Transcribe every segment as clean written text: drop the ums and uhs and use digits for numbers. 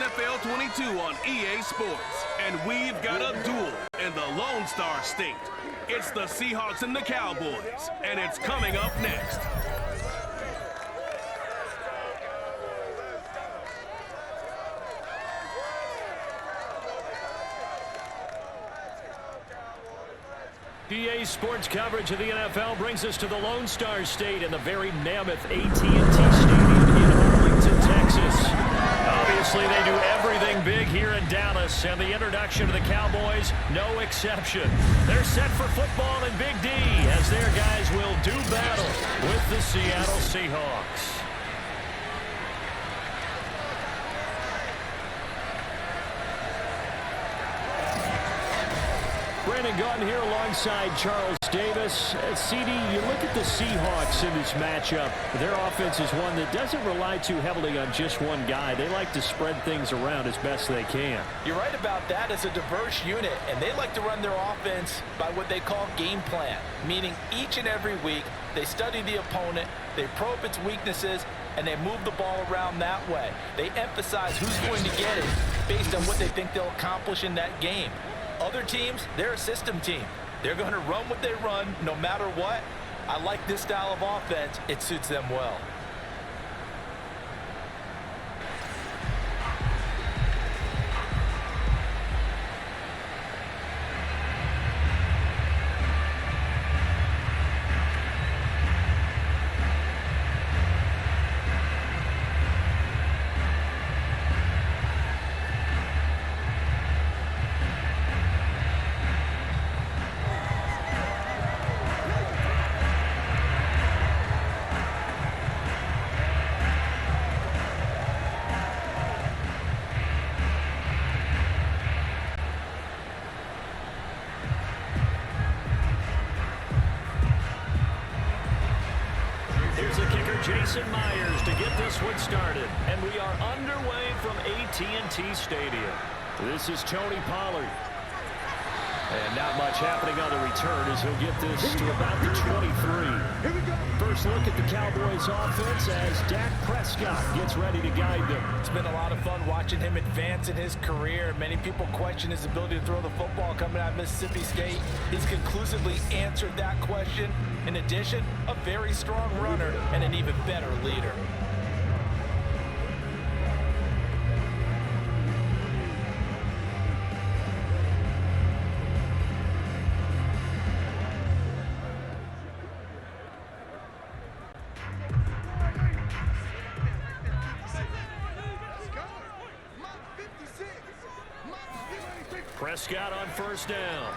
NFL 22 on EA Sports. And we've got a duel in the Lone Star State. It's the Seahawks and the Cowboys, and it's coming up next. EA Sports coverage of the NFL brings us to the Lone Star State in the very mammoth AT&T Stadium in Arlington, Texas. Obviously, they do everything big here in Dallas, and the introduction to the Cowboys, no exception. They're set for football in Big D as their guys will do battle with the Seattle Seahawks. Brandon Gaudin here alongside Charles Davis. CD, you look at the Seahawks in this matchup. Their offense is one that doesn't rely too heavily on just one guy. They like to spread things around as best they can. You're right about that. It's a diverse unit, and they like to run their offense by what they call game plan, meaning each and every week they study the opponent, they probe its weaknesses, and they move the ball around that way. They emphasize who's going to get it based on what they think they'll accomplish in that game. Other teams, they're a system team. They're going to run what they run no matter what. I like this style of offense. It suits them well. Jason Myers to get this one started, and we are underway from AT&T Stadium. This is Tony Pollard. And not much happening on the return as he'll get this to about the 23. First look at the Cowboys offense as Dak Prescott gets ready to guide them. It's been a lot of fun watching him advance in his career. Many people question his ability to throw the football coming out of Mississippi State. He's conclusively answered that question. In addition, a very strong runner and an even better leader. Prescott on first down.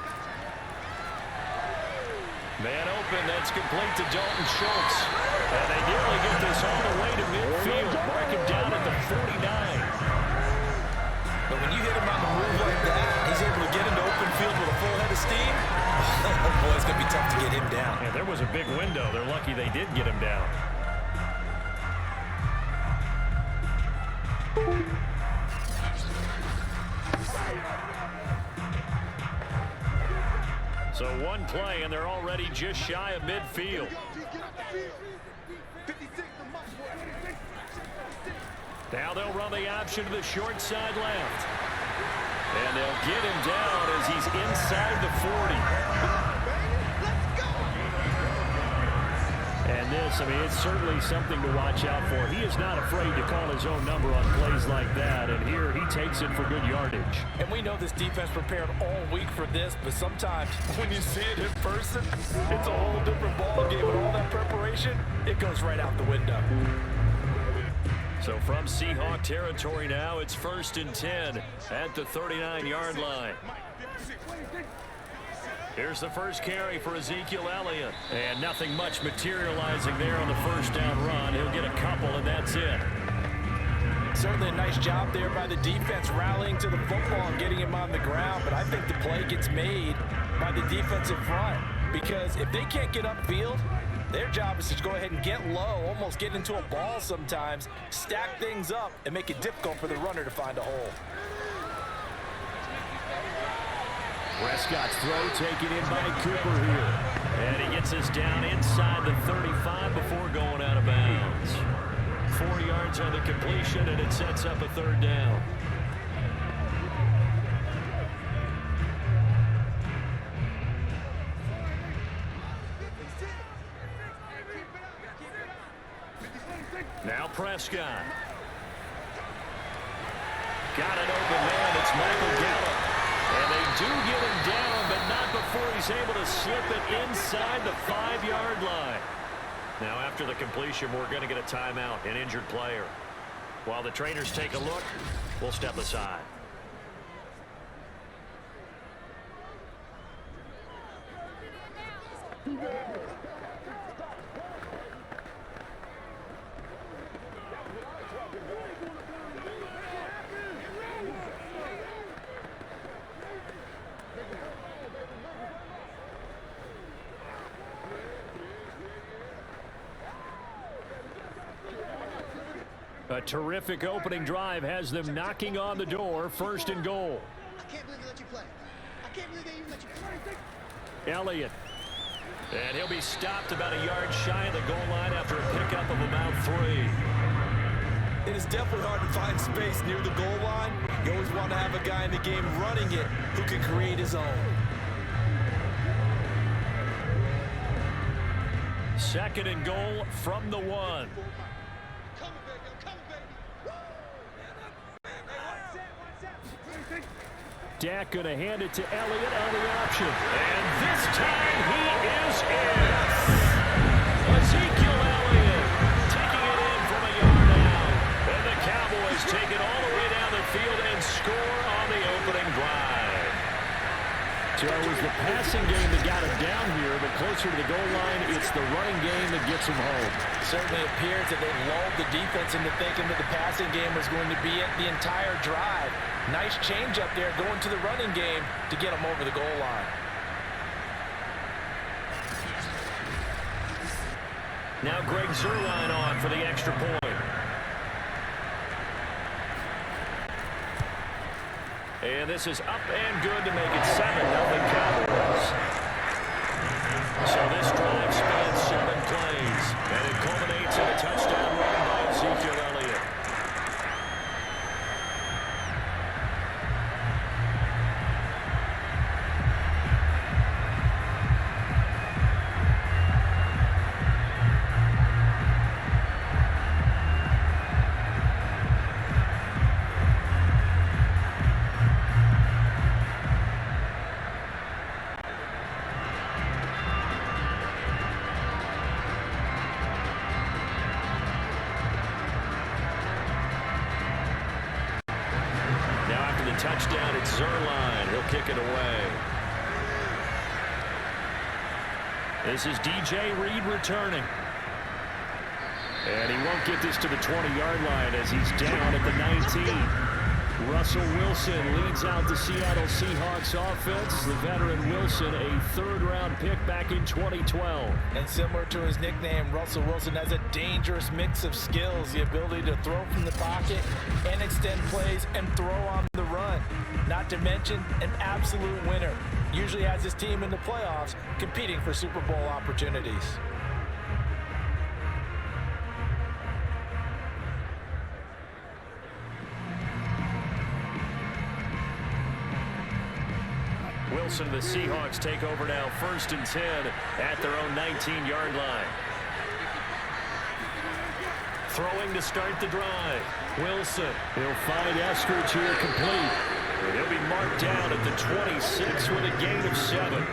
Man open, that's complete to Dalton Schultz. And they nearly get this all the way to midfield. Mark him down at the 49. But when you hit him on the move like that, he's able to get into open field with a full head of steam. Oh boy, it's going to be tough to get him down. Yeah, there was a big window. They're lucky they did get him down. So one play, and they're already just shy of midfield. Now they'll run the option to the short side left. And they'll get him down as he's inside the 40. And this, I mean, it's certainly something to watch out for. He is not afraid to call his own number on plays like that, and here he takes it for good yardage. And we know this defense prepared all week for this, but sometimes when you see it in person, it's a whole different ballgame. And all that preparation, it goes right out the window. So from Seahawk territory now, it's 1st and 10 at the 39-yard line. Here's the first carry for Ezekiel Elliott. And nothing much materializing there on the first down run. He'll get a couple, and that's it. Certainly a nice job there by the defense rallying to the football and getting him on the ground. But I think the play gets made by the defensive front. Because if they can't get upfield, their job is to go ahead and get low, almost get into a ball sometimes, stack things up, and make it difficult for the runner to find a hole. Prescott's throw taken in by Cooper here. And he gets us down inside the 35 before going out of bounds. 4 yards on the completion, and it sets up a third down. Now Prescott. Got an open man. It's Michael Gallup. And they do get him down, but not before he's able to slip it inside the 5-yard line. Now after the completion, we're going to get a timeout, an injured player. While the trainers take a look, we'll step aside. A terrific opening drive has them knocking on the door, 1st and goal. I can't believe they let you play. I can't believe they even let you play. Elliott. And he'll be stopped about a yard shy of the goal line after a pickup of about 3. It is definitely hard to find space near the goal line. You always want to have a guy in the game running it who can create his own. 2nd and goal from the 1. Dak going to hand it to Elliott on the option. And this time he is in. Ezekiel Elliott taking it in from a yard out. And the Cowboys take it all the way down the field and score on the opening drive. So it was the passing game that got him down here, but closer to the goal line, it's the running game that gets him home. Certainly appears that they lulled the defense into thinking that the passing game was going to be it the entire drive. Nice change up there going to the running game to get them over the goal line. Now Greg Zuerlein on for the extra point. And this is up and good to make it 7-0 Cowboys. So this drive spans 7 plays, and it culminates in a touchdown run by Ezekiel Elliott. Touchdown, it's Zuerlein. He'll kick it away. This is DJ Reed returning. And he won't get this to the 20-yard line as he's down at the 19. Russell Wilson leads out the Seattle Seahawks offense. The veteran Wilson, a 3rd-round pick back in 2012. And similar to his nickname, Russell Wilson has a dangerous mix of skills. The ability to throw from the pocket and extend plays and throw on the run. Not to mention an absolute winner. Usually has his team in the playoffs competing for Super Bowl opportunities. Wilson and the Seahawks take over now, 1st and 10 at their own 19-yard line. Throwing to start the drive. Wilson, he'll find Eskridge here complete. And he'll be marked down at the 26 with a gain of 7.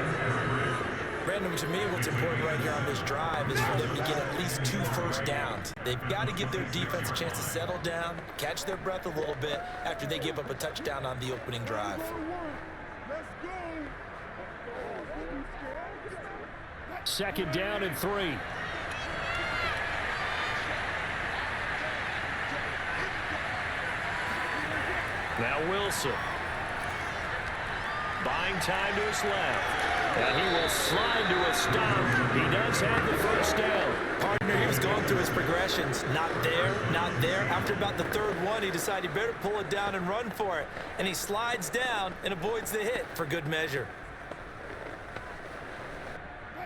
Brandon, to me, what's important right here on this drive is for them to get at least 2 first downs. They've got to give their defense a chance to settle down, catch their breath a little bit after they give up a touchdown on the opening drive. 2nd down and 3. Now Wilson. Buying time to his left. And he will slide to a stop. He does have the first down. Partner, he was going through his progressions. Not there, not there. After about the 3rd one, he decided he better pull it down and run for it. And he slides down and avoids the hit for good measure.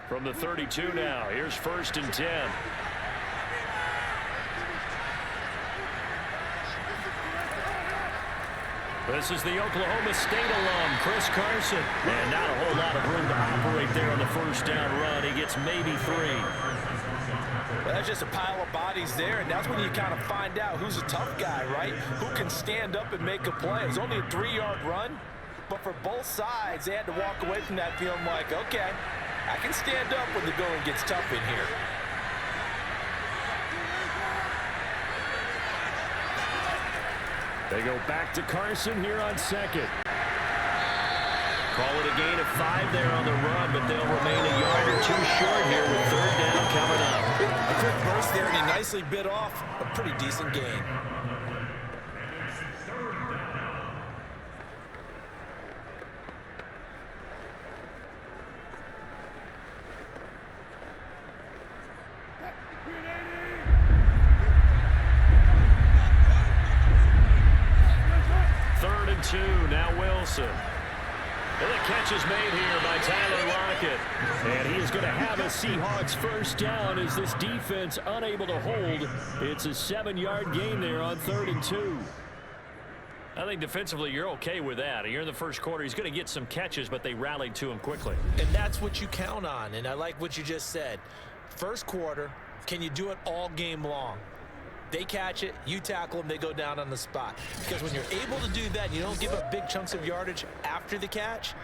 From the 32 now, here's 1st and 10. This is the Oklahoma State alum, Chris Carson. And not a whole lot of room to operate there on the 1st down run. He gets maybe 3. Well, that's just a pile of bodies there, and that's when you kind of find out who's a tough guy, right? Who can stand up and make a play. It was only a 3-yard run, but for both sides, they had to walk away from that feeling like, okay, I can stand up when the going gets tough in here. They go back to Carson here on second. Call it a gain of 5 there on the run, but they'll remain a yard or 2 short here with third down coming up. A quick burst there, and he nicely bit off a pretty decent gain. Third and 2, now Wilson. And the catch is made here by Tyler Lockett. And he is going to have a Seahawks first down as this defense unable to hold. It's a 7-yard gain there on 3rd and 2. I think defensively you're okay with that. You're in the first quarter. He's going to get some catches, but they rallied to him quickly. And that's what you count on, and I like what you just said. First quarter, can you do it all game long? They catch it, you tackle them, they go down on the spot. Because when you're able to do that, and you don't give up big chunks of yardage after the catch,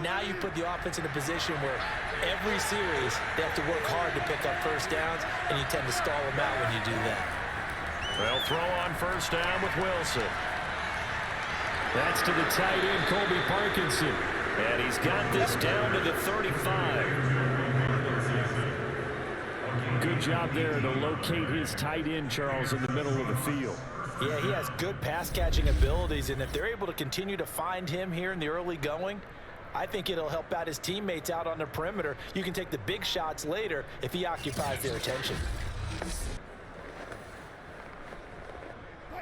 now you put the offense in a position where every series they have to work hard to pick up first downs, and you tend to stall them out when you do that. Well, throw on first down with Wilson. That's to the tight end, Colby Parkinson. And he's got this down to the 35. Good job there to locate his tight end, Charles, in the middle of the field. Yeah, he has good pass-catching abilities, and if they're able to continue to find him here in the early going, I think it'll help out his teammates out on the perimeter. You can take the big shots later if he occupies their attention.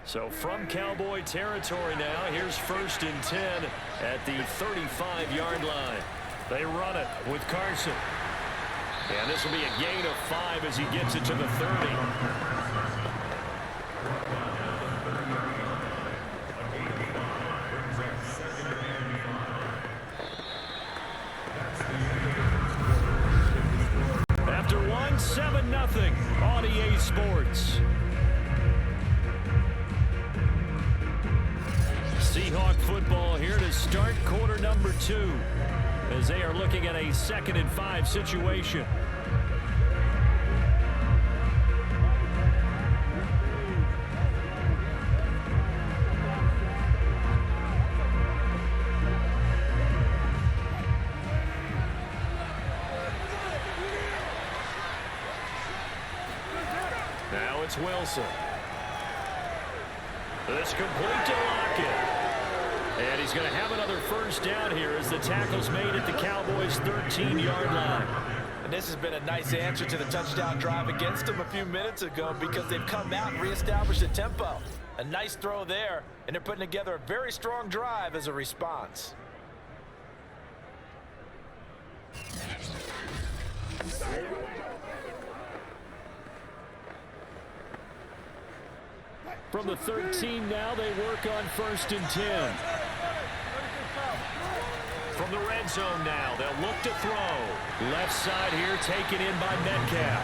So from Cowboy territory now, here's 1st and 10 at the 35-yard line. They run it with Carson. And this will be a gain of 5 as he gets it to the 30. After 1, 7-0 on EA Sports. Seahawk football here to start quarter number 2. As they are looking at a 2nd and 5 situation. Now it's Wilson. This complete to Lockett. And he's going to have another first down here as the tackle's made at the Cowboys' 13-yard line. And this has been a nice answer to the touchdown drive against them a few minutes ago because they've come out and reestablished the tempo. A nice throw there, and they're putting together a very strong drive as a response. From the 13 now, they work on 1st and 10. From the red zone now, they'll look to throw. Left side here taken in by Metcalf.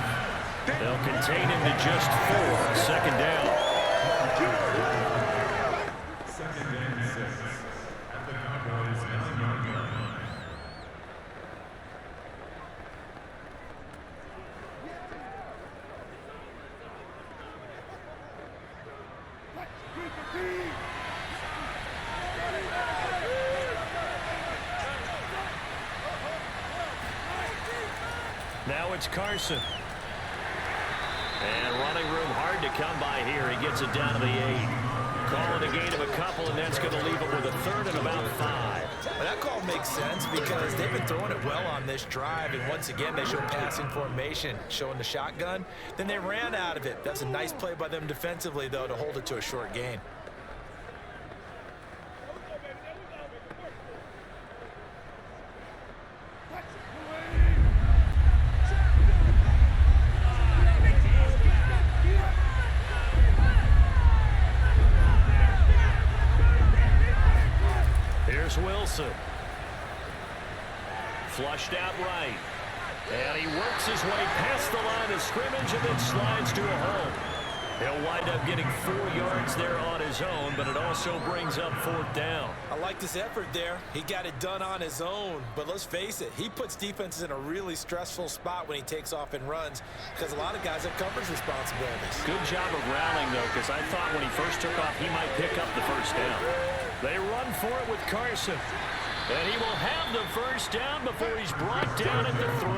They'll contain him to just 4. 2nd down. Now it's Carson. And running room hard to come by here. He gets it down to the 8. Calling a gain of a couple, and that's going to leave him with a 3rd and about 5. Well, that call makes sense because they've been throwing it well on this drive, and once again they show passing formation, showing the shotgun. Then they ran out of it. That's a nice play by them defensively, though, to hold it to a short gain. Here's Wilson. Flushed out right. And he works his way past the line of scrimmage and then slides to a hole. He'll wind up getting 4 yards there on his own, but it also brings up 4th down. I like this effort there. He got it done on his own. But let's face it, he puts defenses in a really stressful spot when he takes off and runs because a lot of guys have coverage responsibilities. Good job of rallying, though, because I thought when he first took off, he might pick up the 1st down. They run for it with Carson. And he will have the 1st down before he's brought down at the 3.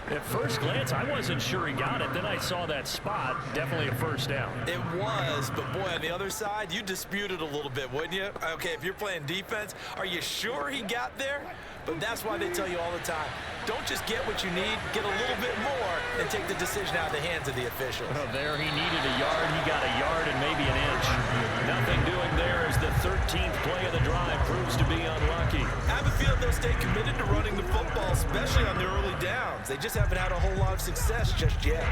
At first glance, I wasn't sure he got it. Then I saw that spot. Definitely a 1st down. It was, but boy, on the other side, you dispute it a little bit, wouldn't you? Okay, if you're playing defense, are you sure he got there? But that's why they tell you all the time, don't just get what you need, get a little bit more, and take the decision out of the hands of the official. Oh, there he needed a yard. He got a yard and maybe an inch. Nothing doing there as the 13th play of the drive proves to be unlucky. I have a feeling they'll stay committed to running the football, especially on the early downs. They just haven't had a whole lot of success just yet.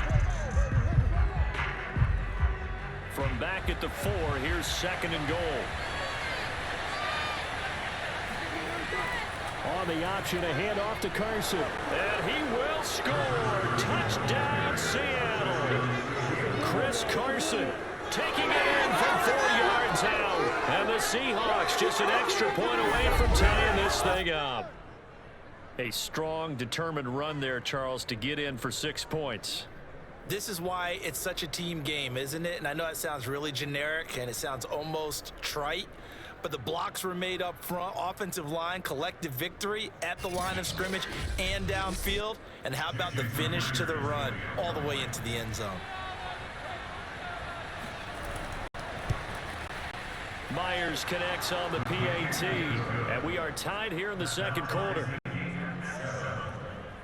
From back at the 4, here's 2nd and goal. On the option, a handoff to Carson. And he will score. Touchdown, Seattle. Chris Carson taking it in from 4 yards out. And the Seahawks just an extra point away from tying this thing up. A strong, determined run there, Charles, to get in for 6 points. This is why it's such a team game, isn't it? And I know it sounds really generic and it sounds almost trite, but the blocks were made up front, offensive line, collective victory at the line of scrimmage and downfield. And how about the finish to the run all the way into the end zone? Myers connects on the PAT, and we are tied here in the 2nd quarter.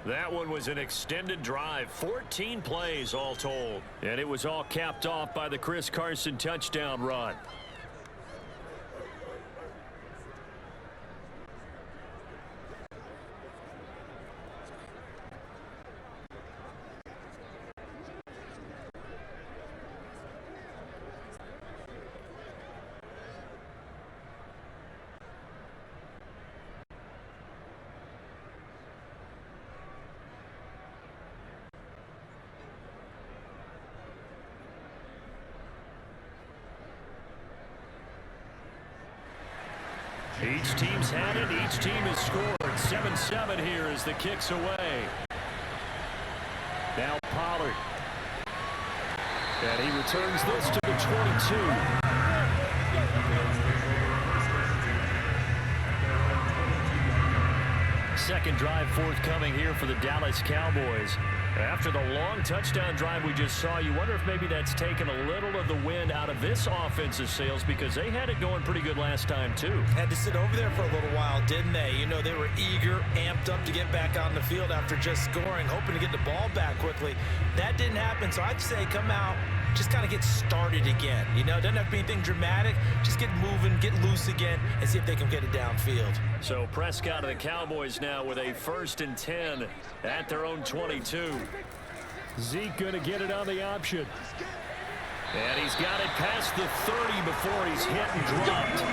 That one was an extended drive, 14 plays all told. And it was all capped off by the Chris Carson touchdown run. Each team's had it. Each team has scored. 7-7 here as the kick's away. Now Pollard. And he returns this to the 22. Second drive forthcoming here for the Dallas Cowboys. After the long touchdown drive we just saw, you wonder if maybe that's taken a little of the wind out of this offensive sails because they had it going pretty good last time too. Had to sit over there for a little while, didn't they? You know, they were eager, amped up to get back on the field after just scoring, hoping to get the ball back quickly. That didn't happen, so I'd say come out, just kind of get started again. You know, it doesn't have to be anything dramatic. Just get moving, get loose again, and see if they can get it downfield. So Prescott of the Cowboys now with a 1st and 10 at their own 22. Zeke going to get it on the option. And he's got it past the 30 before he's hit and dropped.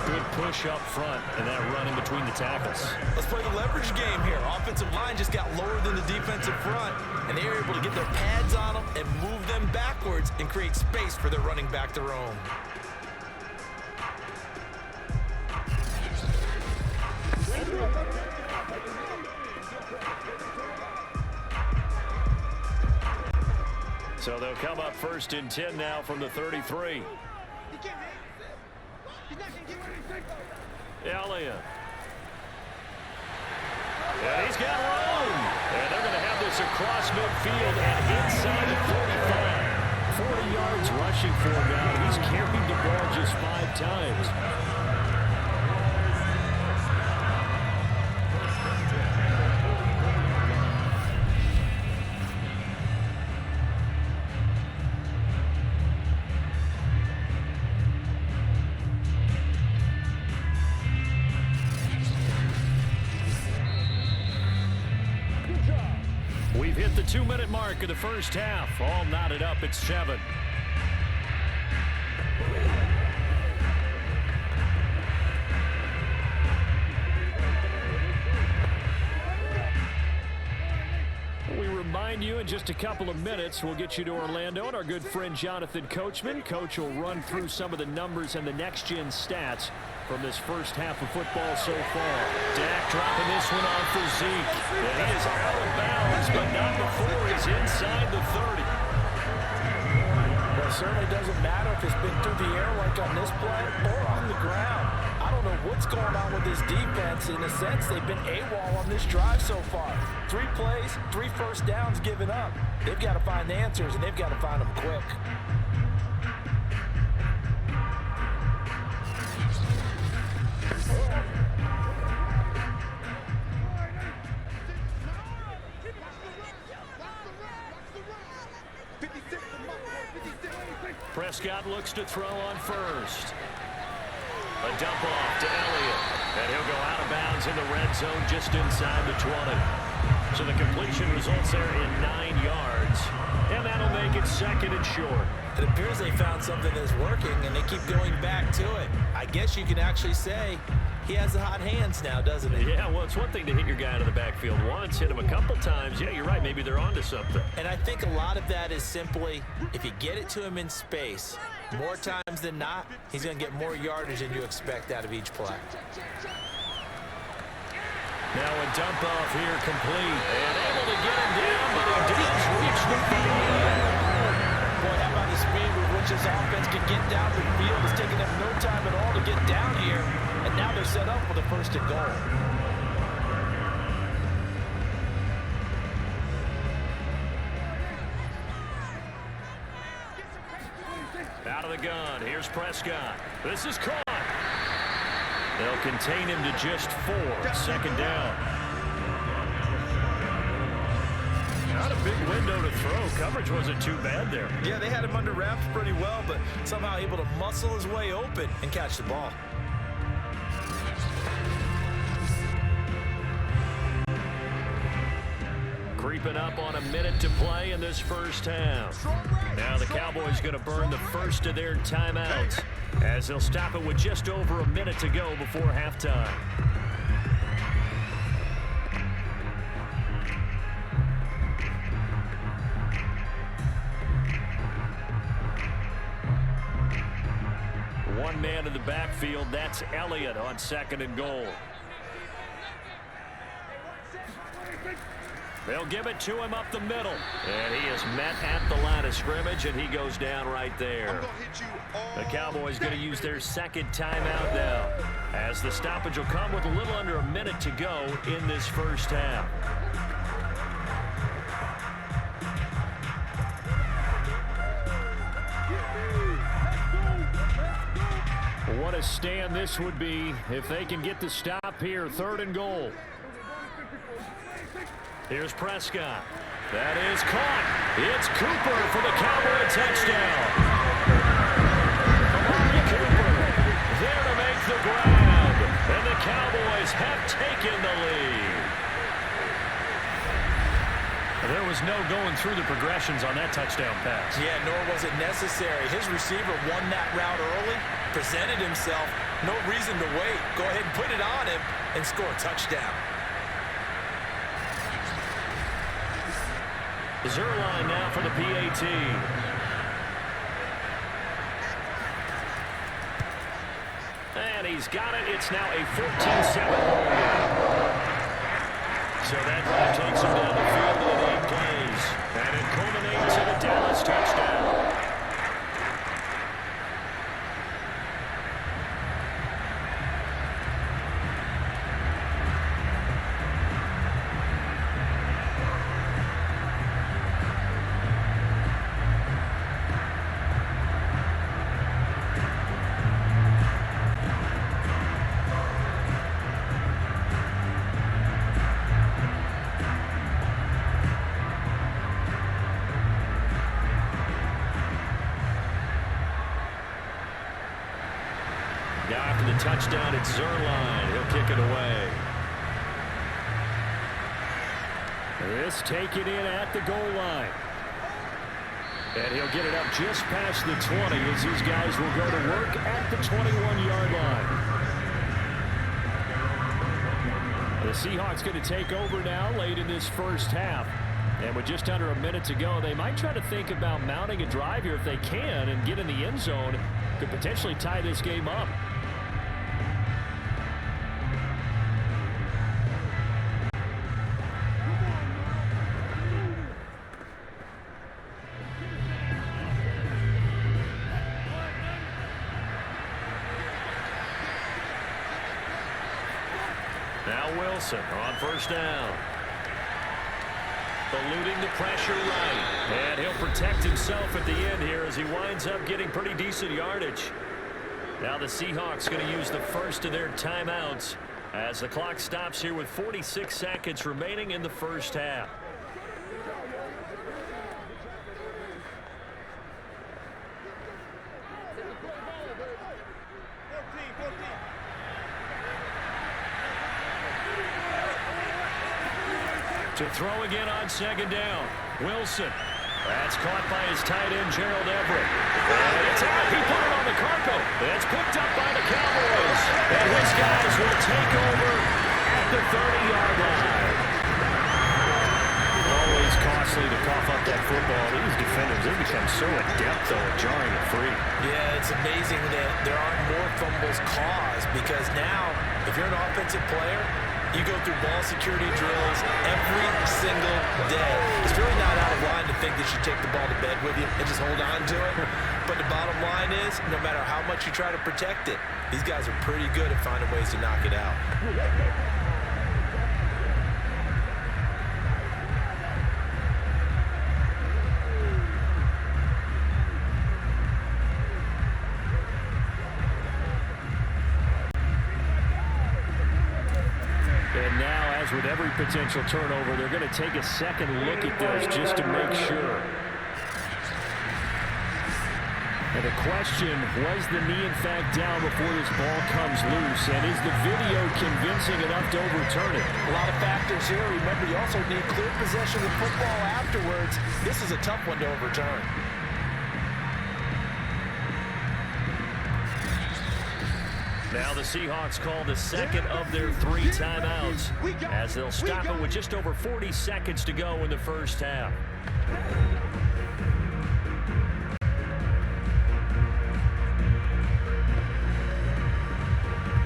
Good push up front and that run in between the tackles. Let's play the leverage game here. Offensive line just got lower than the defensive front, and they were able to get their pads on them and move them backwards and create space for their running back to roam. So they'll come up 1st and 10 now from the 33. Elliott. And he's got room. And they're going to have this across midfield and inside the 45. 40 yards rushing for him now. He's carried the ball just 5 times. We've hit the 2-minute mark of the first half. All knotted up at 7. combine you in just a couple of minutes. We'll get you to Orlando, and our good friend Jonathan Coachman. Coach will run through some of the numbers and the next-gen stats from this first half of football so far. Dak dropping this one off for Zeke. And he is out of bounds, but not before he's inside the 30. Well, it certainly doesn't matter if it's been through the air like on this play or on the ground. I don't know what's going on with this defense. In a sense, they've been AWOL on this drive so far. 3 plays, 3 first downs given up. They've got to find the answers, and they've got to find them quick. Prescott looks to throw on first. A dump off to Elliott. And he'll go out of bounds in the red zone just inside the 20. So the completion results there in 9 yards. And that'll make it 2nd and short. It appears they found something that's working, and they keep going back to it. I guess you can actually say he has the hot hands now, doesn't he? Yeah, well, it's one thing to hit your guy out of the backfield once, hit him a couple times. Yeah, you're right. Maybe they're onto something. And I think a lot of that is simply if you get it to him in space, more times than not, he's going to get more yardage than you expect out of each play. Now a dump off here complete. And able to get him down, but he does reach the field. Boy, how about the speed with which this offense can get down the field? It's taking them no time at all to get down here. And now they're set up for the 1st and goal. Out of the gun. Here's Prescott. This is caught. They'll contain him to just 4. 2nd down. Not a big window to throw. Coverage wasn't too bad there. Yeah, they had him under wraps pretty well, but somehow able to muscle his way open and catch the ball. Creeping up on a minute to play in this first half. Now the Cowboys going to burn the first of their timeouts as they'll stop it with just over a minute to go before halftime. One man in the backfield, that's Elliott on 2nd and goal. They'll give it to him up the middle. And he is met at the line of scrimmage, and he goes down right there. The Cowboys going to use their 2nd timeout now, as the stoppage will come with a little under a minute to go in this first half. What a stand this would be if they can get the stop here. 3rd and goal. Here's Prescott. That is caught. It's Cooper for the Cowboy touchdown. Amari Cooper there to make the grab. And the Cowboys have taken the lead. There was no going through the progressions on that touchdown pass. Yeah, nor was it necessary. His receiver won that route early, presented himself. No reason to wait. Go ahead and put it on him and score a touchdown. Zerline now for the PAT. And he's got it. It's now a 14-7 ball game. So that drive takes him down the field with 8 plays. And it culminates in a Dallas touchdown. After the touchdown, it's Zerline. He'll kick it away. This taken in at the goal line. And he'll get it up just past the 20 as these guys will go to work at the 21-yard line. The Seahawks going to take over now late in this first half. And with just under a minute to go, they might try to think about mounting a drive here if they can and get in the end zone. Could potentially tie this game up. Now Wilson on first down. Eluding the pressure right. And he'll protect himself at the end here as he winds up getting pretty decent yardage. Now the Seahawks going to use the first of their timeouts as the clock stops here with 46 seconds remaining in the first half. To throw again on second down. Wilson. That's caught by his tight end, Gerald Everett. And it's out. He put it on the carpet. It's picked up by the Cowboys. And his guys will take over at the 30-yard line. Always costly to cough up that football. These defenders, they become so adept, though, at jarring it free. Yeah, it's amazing that there aren't more fumbles caused because now, if you're an offensive player, you go through ball security drills every single day. It's really not out of line to think that you take the ball to bed with you and just hold on to it. But the bottom line is, no matter how much you try to protect it, these guys are pretty good at finding ways to knock it out. With every potential turnover, they're going to take a second look at this just to make sure. And the question, was the knee in fact down before this ball comes loose? And is the video convincing enough to overturn it? A lot of factors here. Remember, you also need clear possession of the football afterwards. This is a tough one to overturn. Now the Seahawks call the second of their 3 timeouts as they'll stop it with just over 40 seconds to go in the first half.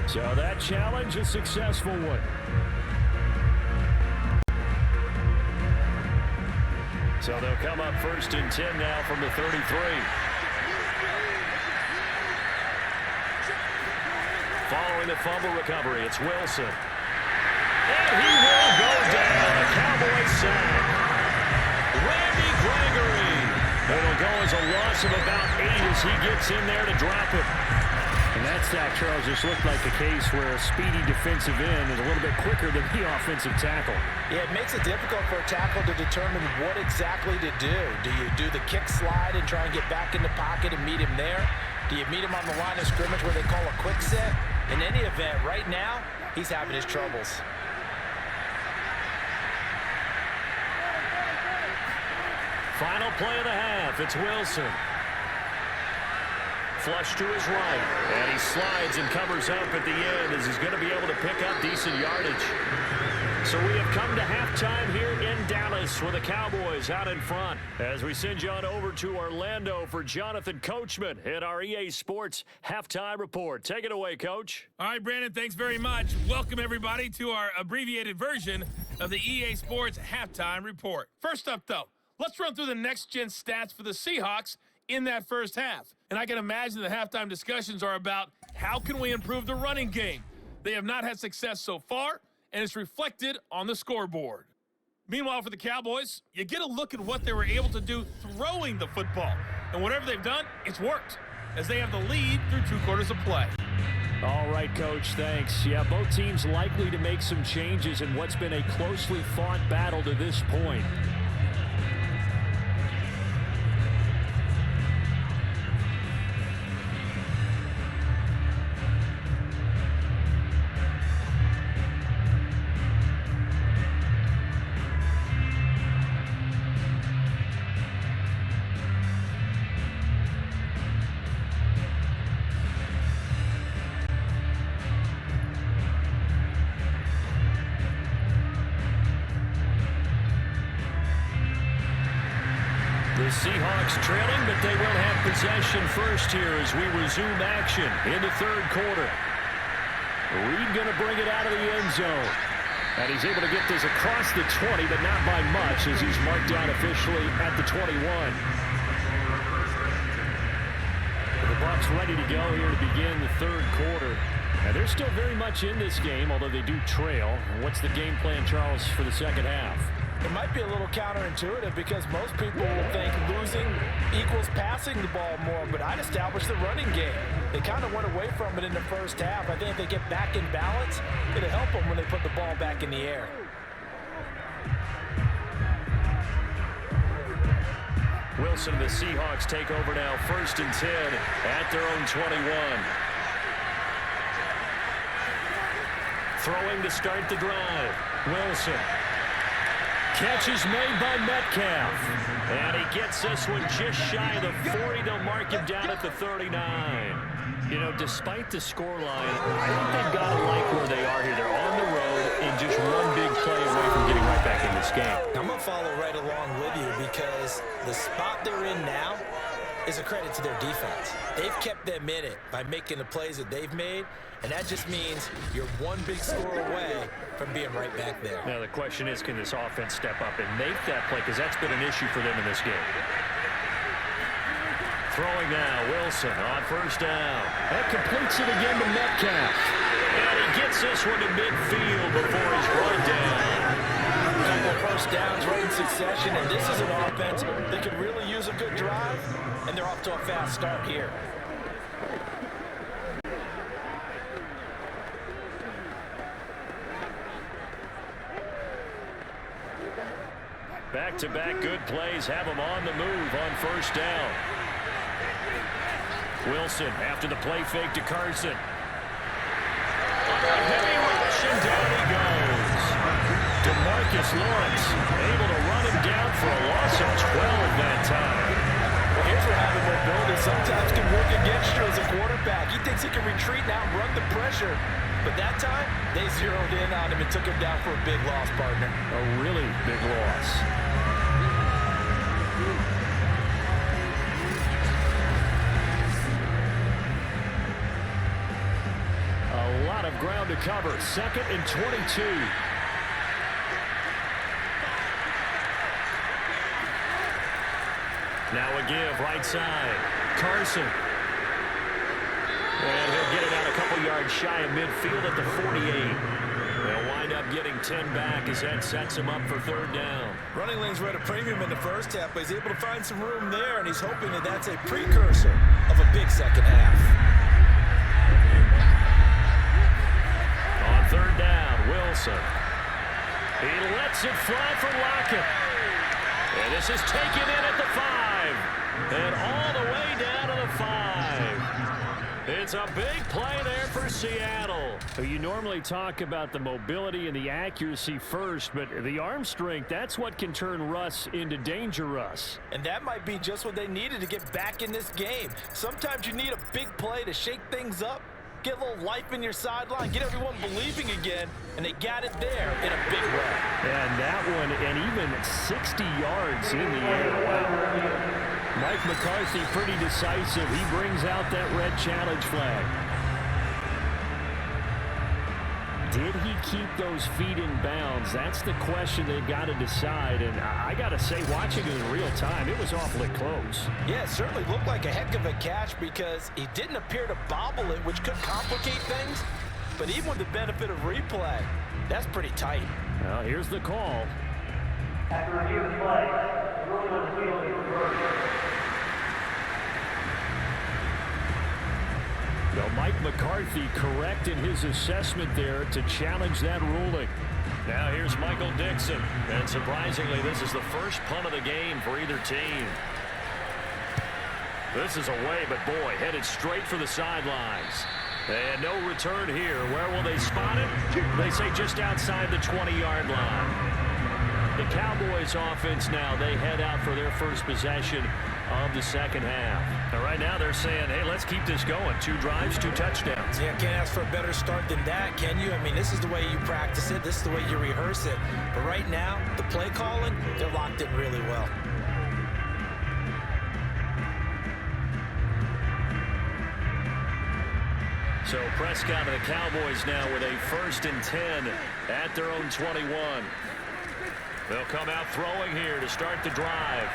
So that challenge, a successful one. So they'll come up 1st and 10 now from the 33. Following the fumble recovery, it's Wilson. And he will go down. A Cowboys sack. Randy Gregory. It'll go as a loss of about 8 as he gets in there to drop it. And that sack, Charles, just looked like a case where a speedy defensive end is a little bit quicker than the offensive tackle. Yeah, it makes it difficult for a tackle to determine what exactly to do. Do you do the kick slide and try and get back in the pocket and meet him there? Do you meet him on the line of scrimmage where they call a quick set? In any event, right now, he's having his troubles. Final play of the half. It's Wilson. Flush to his right. And he slides and covers up at the end as he's going to be able to pick up decent yardage. So we have come to halftime here in Dallas with the Cowboys out in front as we send you on over to Orlando for Jonathan Coachman in our EA Sports Halftime Report. Take it away, Coach. All right, Brandon, thanks very much. Welcome, everybody, to our abbreviated version of the EA Sports Halftime Report. First up, though, let's run through the next-gen stats for the Seahawks in that first half. And I can imagine the halftime discussions are about how can we improve the running game. They have not had success so far, and it's reflected on the scoreboard. Meanwhile, for the Cowboys, you get a look at what they were able to do throwing the football. And whatever they've done, it's worked, as they have the lead through 2 quarters of play. All right, Coach, thanks. Yeah, both teams likely to make some changes in what's been a closely fought battle to this point. The Seahawks trailing, but they will have possession first here as we resume action in the third quarter. Reed going to bring it out of the end zone. And he's able to get this across the 20, but not by much as he's marked down officially at the 21. The Bucs ready to go here to begin the third quarter. And they're still very much in this game, although they do trail. What's the game plan, Charles, for the second half? It might be a little counterintuitive because most people will think losing equals passing the ball more, but I'd establish the running game. They kind of went away from it in the first half. I think if they get back in balance, it'll help them when they put the ball back in the air. Wilson, the Seahawks take over now, 1st and 10 at their own 21. Throwing to start the drive. Wilson. Catch is made by Metcalf. And he gets this one just shy of the 40. They'll mark him down at the 39. You know, despite the scoreline, I think they've got to like where they are here. They're on the road and just one big play away from getting right back in this game. I'm going to follow right along with you because the spot they're in now is a credit to their defense. They've kept them in it by making the plays that they've made, and that just means you're one big score away from being right back there. Now the question is, can this offense step up and make that play? Because that's been an issue for them in this game. Throwing now, Wilson on 1st down. That completes it again to Metcalf. And he gets this one to midfield before he's run down. Couple first downs right in succession, and this is an offense that could really use a good drive, and they're off to a fast start here. Back-to-back good plays have them on the move on 1st down. Wilson after the play fake to Carson. Heavy rush and down he goes. DeMarcus Lawrence able to run him down for a loss of 12 that time. Well, here's where having mobility sometimes can work against you as a quarterback. He thinks he can retreat now and run the pressure. But that time, they zeroed in on him and took him down for a big loss, partner. A really big loss. A lot of ground to cover. 2nd and 22. Now a give right side. Carson. And he'll get it out a couple yards shy of midfield at the 48. They'll wind up getting 10 back as that sets him up for 3rd down. Running lanes were at a premium in the first half, but he's able to find some room there, and he's hoping that that's a precursor of a big second half. On 3rd down, Wilson. He lets it fly for Lockett. And this is taken in at the 5. And all the way down to the 5. It's a big play there for Seattle. You normally talk about the mobility and the accuracy first, but the arm strength, that's what can turn Russ into danger Russ. And that might be just what they needed to get back in this game. Sometimes you need a big play to shake things up, get a little life in your sideline, get everyone believing again, and they got it there in a big way. And that one, and even 60 yards in the air. Wow. Mike McCarthy pretty decisive. He brings out that red challenge flag. Did he keep those feet in bounds? That's the question they've got to decide. And I got to say, watching it in real time, it was awfully close. Yeah, it certainly looked like a heck of a catch because he didn't appear to bobble it, which could complicate things. But even with the benefit of replay, that's pretty tight. Well, here's the call. After review of the play, the ruling on the field is reversed. Well, Mike McCarthy correct in his assessment there to challenge that ruling. Now here's Michael Dixon. And surprisingly, this is the first punt of the game for either team. This is away, but boy, headed straight for the sidelines. And no return here. Where will they spot it? They say just outside the 20-yard line. The Cowboys offense now, they head out for their first possession of the second half. And right now they're saying, hey, let's keep this going. 2 drives, 2 touchdowns. Yeah, can't ask for a better start than that, can you? I mean, this is the way you practice it. This is the way you rehearse it. But right now, the play calling, they're locked in really well. So Prescott and the Cowboys now with a 1st and 10 at their own 21. They'll come out throwing here to start the drive.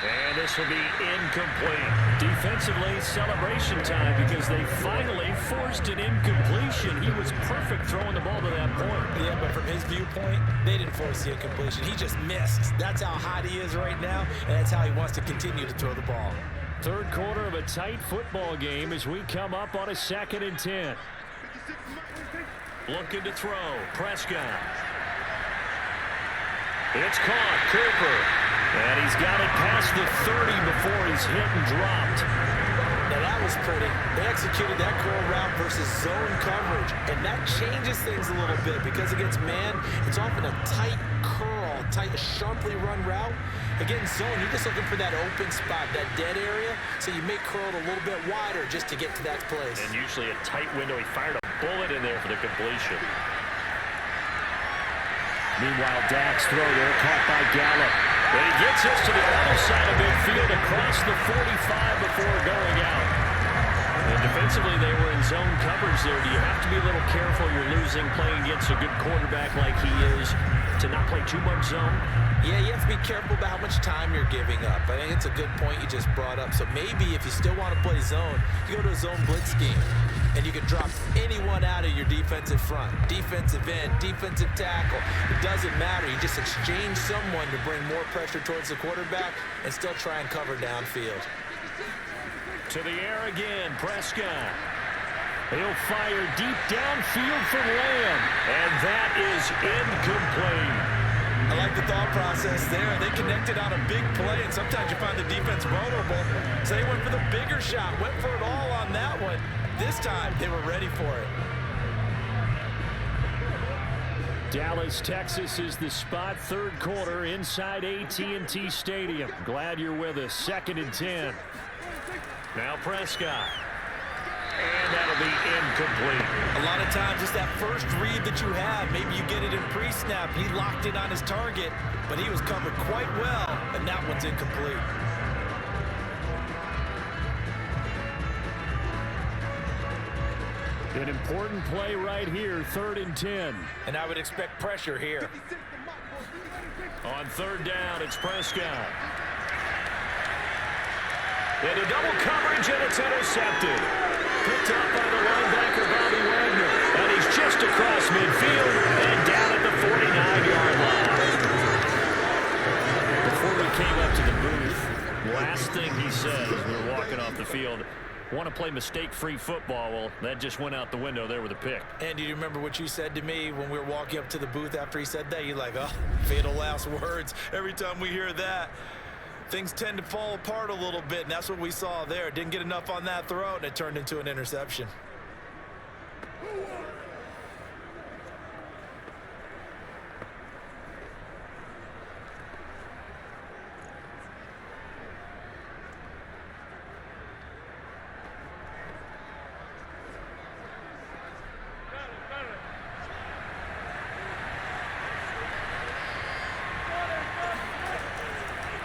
And this will be incomplete. Defensively, celebration time because they finally forced an incompletion. He was perfect throwing the ball to that point. Yeah, but from his viewpoint, they didn't force the incompletion. He just missed. That's how hot he is right now, and that's how he wants to continue to throw the ball. Third quarter of a tight football game as we come up on a 2nd and 10. Looking to throw. Prescott. It's caught. Cooper. And he's got it past the 30 before he's hit and dropped. Now that was pretty. They executed that curl route versus zone coverage, and that changes things a little bit because against man, it's often a tight curl, tight, sharply run route. Against zone, you're just looking for that open spot, that dead area, so you may curl it a little bit wider just to get to that place. And usually a tight window. He fired a bullet in there for the completion. Meanwhile, Dak's throw there caught by Gallup. And he gets us to the other side of midfield across the 45 before going out. And defensively, they were in zone coverage there. Do you have to be a little careful? You're losing playing against a good quarterback like he is to not play too much zone? Yeah, you have to be careful about how much time you're giving up. I think it's a good point you just brought up. So maybe if you still want to play zone, you go to a zone blitz scheme. And you can drop anyone out of your defensive front. Defensive end, defensive tackle. It doesn't matter. You just exchange someone to bring more pressure towards the quarterback and still try and cover downfield. To the air again, Prescott. He'll fire deep downfield for Lamb. And that is incomplete. I like the thought process there. They connected on a big play, and sometimes you find the defense vulnerable. So they went for the bigger shot, went for it all on that one. This time, they were ready for it. Dallas, Texas is the spot. Third quarter inside AT&T Stadium. Glad you're with us. 2nd and 10. Now Prescott. And that'll be incomplete. A lot of times, it's that first read that you have. Maybe you get it in pre-snap. He locked in on his target, but he was covered quite well, and that one's incomplete. An important play right here, 3rd and 10. And I would expect pressure here. On 3rd down, it's Prescott. Into double coverage, and it's intercepted. Picked up by the linebacker, Bobby Wagner. And he's just across midfield and down at the 49-yard line. Before we came up to the booth, last thing he said as we were walking off the field, want to play mistake-free football. Well, that just went out the window there with a pick. And do you remember what you said to me when we were walking up to the booth after he said that? You're like, oh, fatal last words. Every time we hear that, things tend to fall apart a little bit, and that's what we saw there. Didn't get enough on that throw, and it turned into an interception.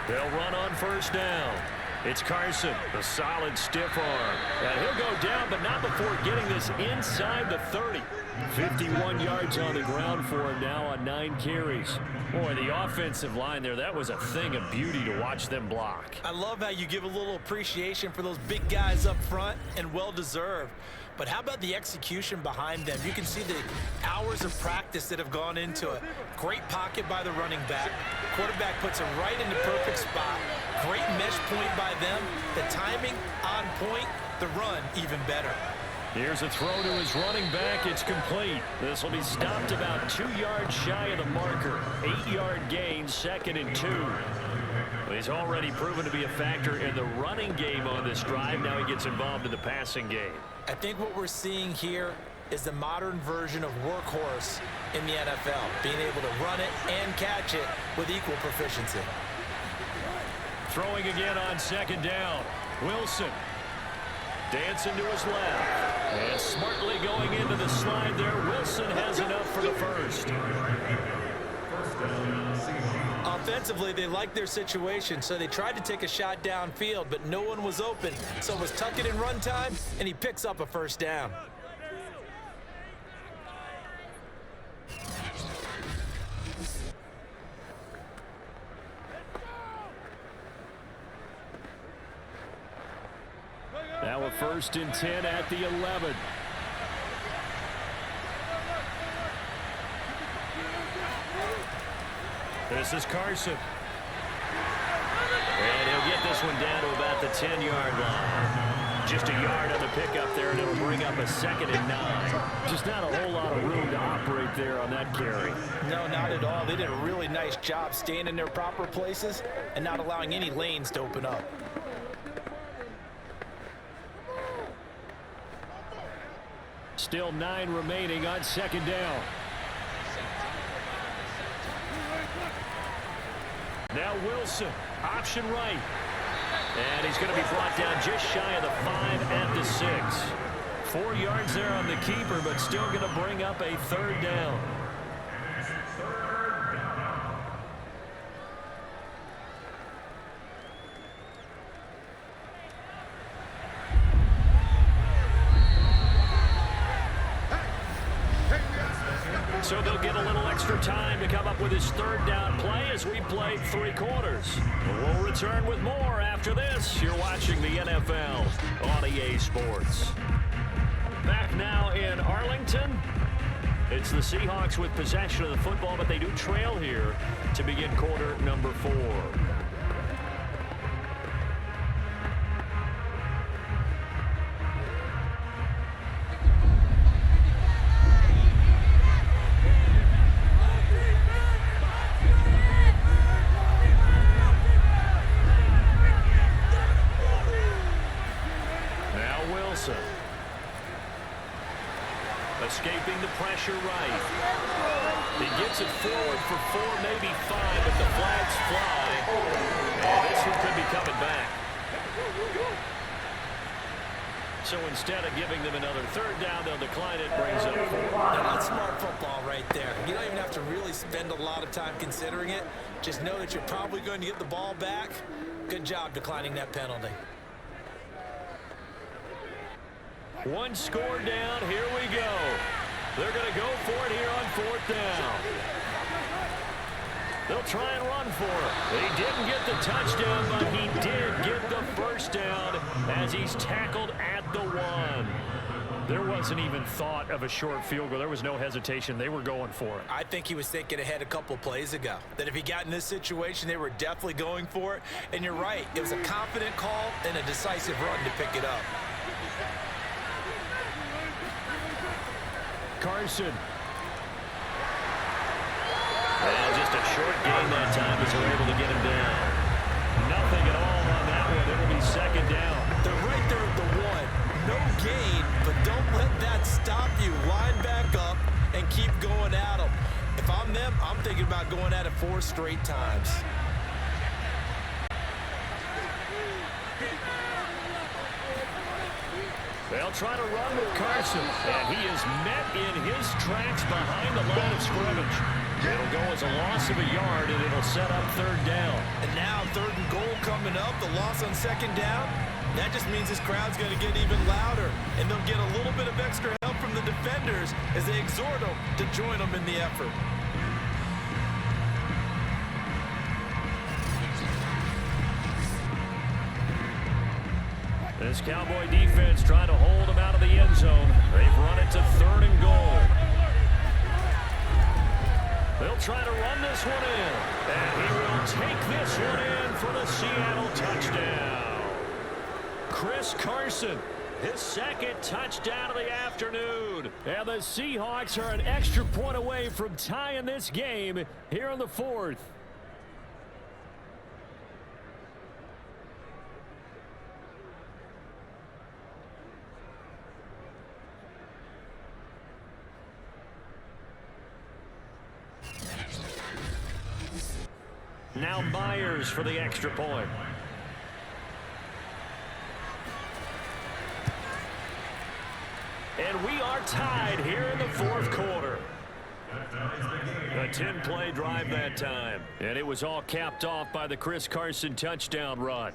They'll run on 1st down. It's Carson, a solid stiff arm. And he'll go down, but not before getting this inside the 30. 51 yards on the ground for him now on 9 carries. Boy, the offensive line there, that was a thing of beauty to watch them block. I love how you give a little appreciation for those big guys up front, and well-deserved. But how about the execution behind them? You can see the hours of practice that have gone into it. Great pocket by the running back. Quarterback puts it right in the perfect spot. Great mesh point by them. The timing on point. The run even better. Here's a throw to his running back. It's complete. This will be stopped about 2 yards shy of the marker. 8-yard gain, 2nd and 2. He's already proven to be a factor in the running game on this drive. Now he gets involved in the passing game. I think what we're seeing here is the modern version of workhorse in the NFL, being able to run it and catch it with equal proficiency. Throwing again on 2nd down. Wilson dancing to his left. And smartly going into the slide there. Wilson has enough for the first. I'll Offensively, they liked their situation, so they tried to take a shot downfield, but no one was open. So it was tuck it in run time, and he picks up a first down. Now a 1st and 10 at the 11. This is Carson. And he'll get this one down to about the 10-yard line. Just a yard on the pickup there, and it'll bring up a 2nd and 9. Just not a whole lot of room to operate there on that carry. No, not at all. They did a really nice job staying in their proper places and not allowing any lanes to open up. Still 9 remaining on 2nd down. Now Wilson, option right. And he's going to be brought down just shy of the 5 at the 6. 4 yards there on the keeper, but still going to bring up a 3rd down. So they'll get a little extra time to come up with his 3rd down play as we played 3 quarters. We'll return with more after this. You're watching the NFL on EA Sports. Back now in Arlington. It's the Seahawks with possession of the football, but they do trail here to begin quarter number 4. Escaping the pressure right. He gets it forward for 4, maybe 5, but the flags fly. And this one could be coming back. So instead of giving them another 3rd down, they'll decline it, brings up 4. Now, that's smart football right there. You don't even have to really spend a lot of time considering it. Just know that you're probably going to get the ball back. Good job declining that penalty. 1 score down. Here we go. They're going to go for it here on 4th down. They'll try and run for it. He didn't get the touchdown, but he did get the 1st down as he's tackled at the 1. There wasn't even thought of a short field goal. There was no hesitation. They were going for it. I think he was thinking ahead a couple plays ago, that if he got in this situation, they were definitely going for it. And you're right. It was a confident call and a decisive run to pick it up. Carson. Well, just a short gain that time as they're able to get him down. Nothing at all on that one. It'll be 2nd down. They're right there at the 1. No gain, but don't let that stop you. Line back up and keep going at them. If I'm them, I'm thinking about going at it 4 straight times. They'll try to run with Carson, and he is met in his tracks behind the line of scrimmage. It'll go as a loss of a yard, and it'll set up 3rd down. And now 3rd and goal coming up, the loss on 2nd down. That just means this crowd's going to get even louder, and they'll get a little bit of extra help from the defenders as they exhort them to join them in the effort. This Cowboy defense trying to hold him out of the end zone. They've run it to 3rd and goal. They'll try to run this one in. And he will take this one in for the Seattle touchdown. Chris Carson, his 2nd touchdown of the afternoon. And the Seahawks are an extra point away from tying this game here in the 4th. Now Myers for the extra point. And we are tied here in the 4th quarter. A 10-play drive that time. And it was all capped off by the Chris Carson touchdown run.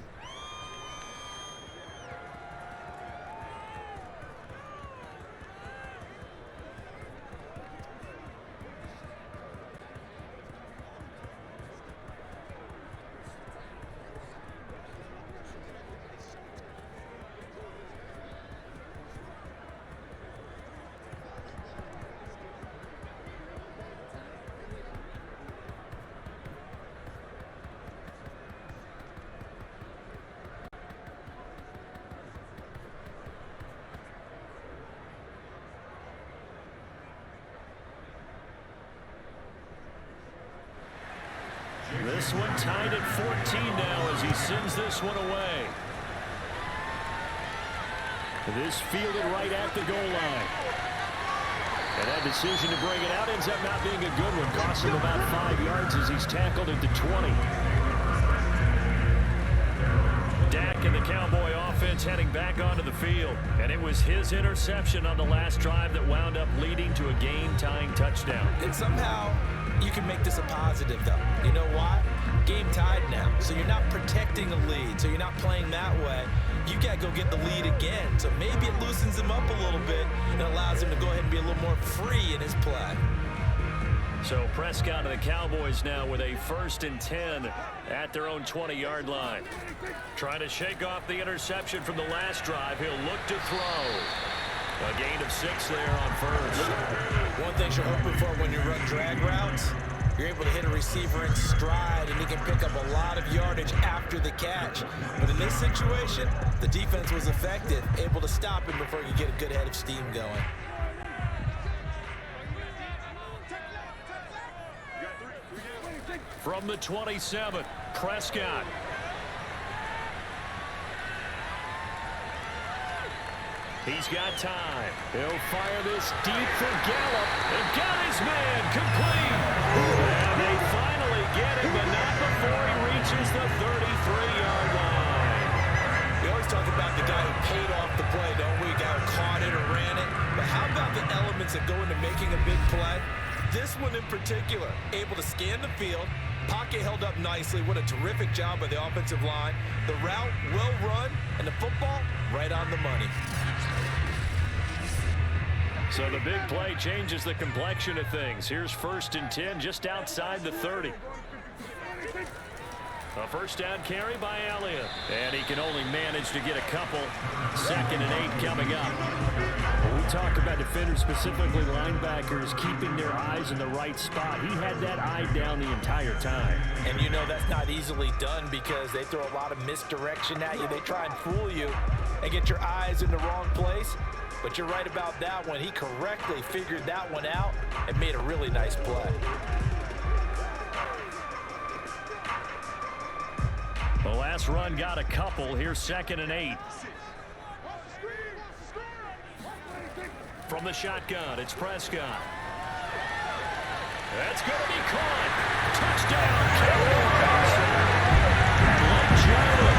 This one tied at 14 now as he sends this one away. This fielded right at the goal line. And that decision to bring it out ends up not being a good one. Costs him about 5 yards as he's tackled at the 20. Dak and the Cowboy offense heading back onto the field. And it was his interception on the last drive that wound up leading to a game-tying touchdown. And somehow you can make this a positive, though. You know why? Game tied now, so you're not protecting a lead, so you're not playing that way. You got to go get the lead again, so maybe it loosens him up a little bit and allows him to go ahead and be a little more free in his play. So Prescott and the Cowboys now with a 1st and 10 at their own 20-yard line. Trying to shake off the interception from the last drive. He'll look to throw. A gain of 6 there on first. One thing you're hoping for when you run drag routes, you're able to hit a receiver in stride, and he can pick up a lot of yardage after the catch. But in this situation, the defense was effective, able to stop him before you get a good head of steam going. From the 27, Prescott. He's got time. He'll fire this deep for Gallup. And got his man complete. And they finally get him, but not before he reaches the 33-yard line. We always talk about the guy who paid off the play, don't we? The guy who caught it or ran it. But how about the elements that go into making a big play? This one in particular, able to scan the field. Pocket held up nicely. What a terrific job by the offensive line. The route well run, and the football right on the money. So the big play changes the complexion of things. Here's 1st and 10 just outside the 30. A 1st down carry by Elliott. And he can only manage to get a couple. 2nd and 8 coming up. When we talk about defenders, specifically linebackers, keeping their eyes in the right spot. He had that eye down the entire time. And you know that's not easily done because they throw a lot of misdirection at you. They try and fool you and get your eyes in the wrong place. But you're right about that one. He correctly figured that one out and made a really nice play. The last run got a couple. Here's 2nd and 8. From the shotgun, it's Prescott. That's going to be caught. Touchdown, Cowboys. Blake Jarwin,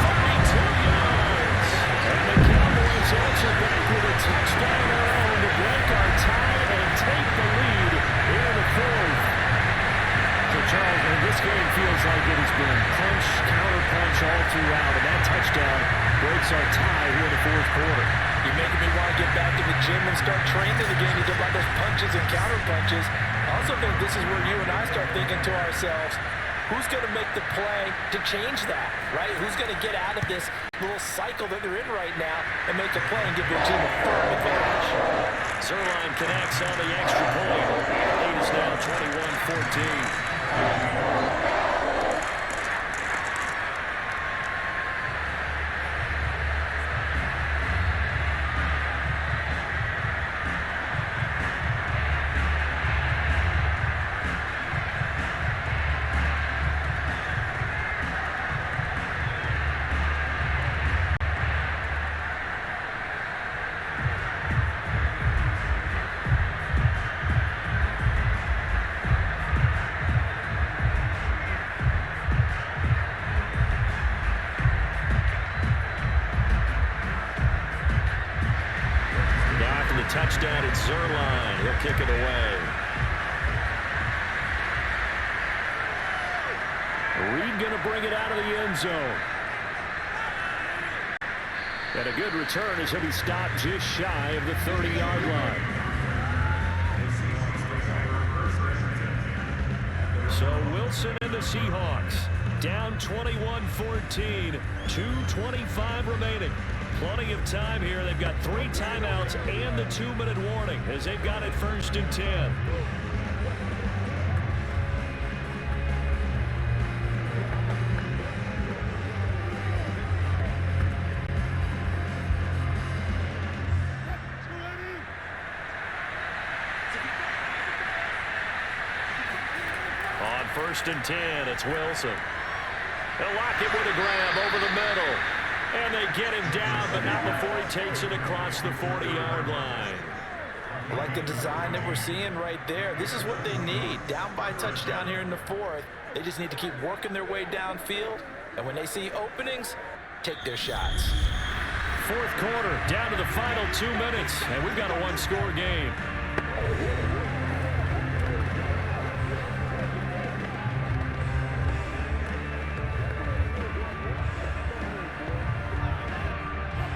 32 yards. And the Cowboys answer back with a touchdown around to break our tie and take the lead here in the 4th. So, Charles, man, this game feels like it has been punch, counter-punch all throughout, and that touchdown breaks our tie here in the 4th quarter. You're making me want to get back in the gym and start training again. You talk about those punches and counter-punches. I also think this is where you and I start thinking to ourselves, who's going to make the play to change that, right? Who's going to get out of this little cycle that they're in right now and make a play and give their team a firm advantage? Zerline connects on the extra point. The lead is now 21-14. Touchdown at Zerline. He'll kick it away. Reed going to bring it out of the end zone. And a good return as he'll be stopped just shy of the 30-yard line. So Wilson and the Seahawks down 21-14, 2:25 remaining. Plenty of time here. They've got 3 timeouts and the 2-minute warning as they've got it 1st and 10. On 1st and 10, it's Wilson. They'll lock it with a grab over the middle. And they get him down, but not before he takes it across the 40-yard line. Like the design that we're seeing right there. This is what they need. Down by a touchdown here in the 4th. They just need to keep working their way downfield. And when they see openings, take their shots. 4th quarter, down to the final 2 minutes. And we've got a 1-score game.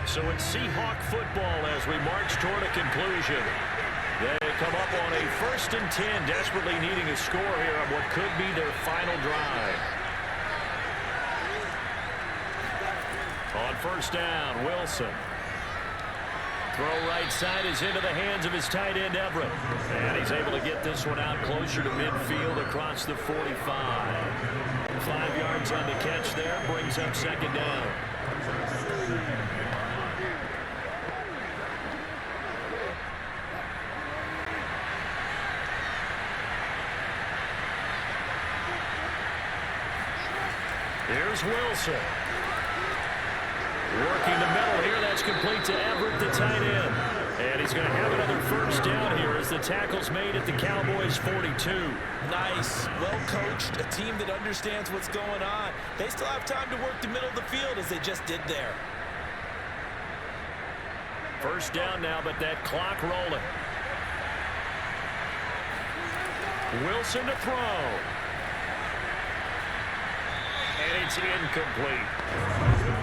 So it's Seahawk football as we march toward a conclusion. They come up on a 1st and 10, desperately needing a score here on what could be their final drive. On 1st down, Wilson. Throw right side is into the hands of his tight end, Everett. And he's able to get this one out closer to midfield across the 45. 5 yards on the catch there, brings up 2nd down. Here's Wilson. Working the middle here. That's complete to Everett, the tight end. And he's going to have another 1st down here as the tackle's made at the Cowboys 42. Nice. Well coached. A team that understands what's going on. They still have time to work the middle of the field as they just did there. 1st down now, but that clock rolling. Wilson to throw. And it's incomplete.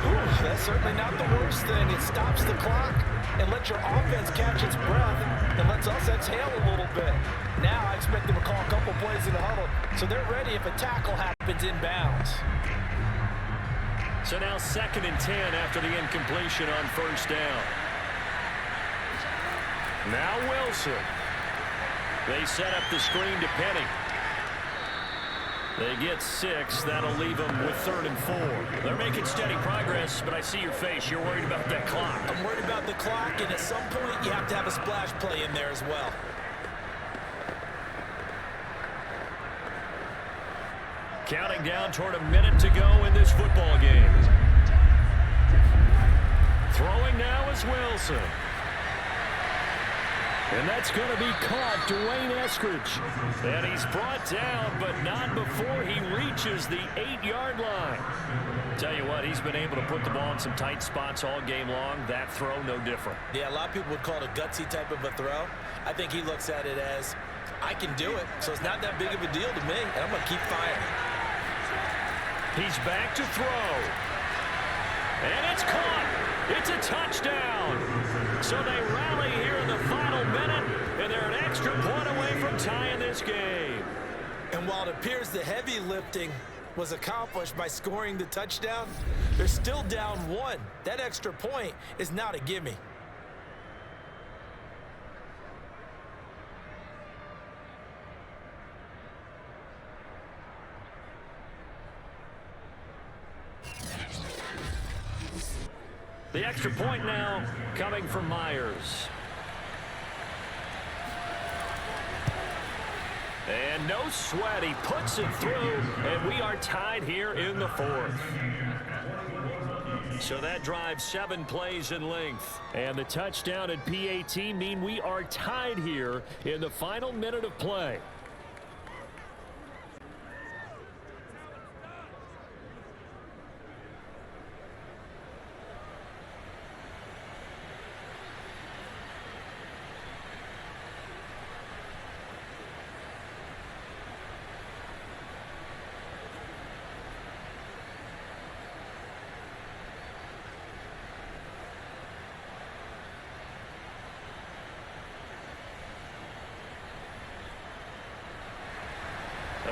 Ooh, that's certainly not the worst thing. It stops the clock and lets your offense catch its breath and lets us exhale a little bit. Now I expect them to call a couple plays in the huddle so they're ready if a tackle happens inbounds. So now 2nd and 10 after the incompletion on 1st down. Now Wilson. They set up the screen to Penny. They get 6. That'll leave them with 3rd and 4. They're making steady progress, but I see your face. You're worried about that clock. I'm worried about the clock, and at some point you have to have a splash play in there as well. Counting down toward a minute to go in this football game. Throwing now is Wilson. And that's going to be caught, Dwayne Eskridge. And he's brought down, but not before he reaches the 8-yard line. Tell you what, he's been able to put the ball in some tight spots all game long. That throw, no different. Yeah, a lot of people would call it a gutsy type of a throw. I think he looks at it as, I can do it, so it's not that big of a deal to me, and I'm going to keep firing. He's back to throw. And it's caught. It's a touchdown. So they rally here in the final minute, and they're an extra point away from tying this game. And while it appears the heavy lifting was accomplished by scoring the touchdown, they're still down 1. That extra point is not a gimme. The extra point now coming from Myers. And no sweat. He puts it through, and we are tied here in the 4th. So that drives 7 plays in length. And the touchdown and PAT mean we are tied here in the final minute of play.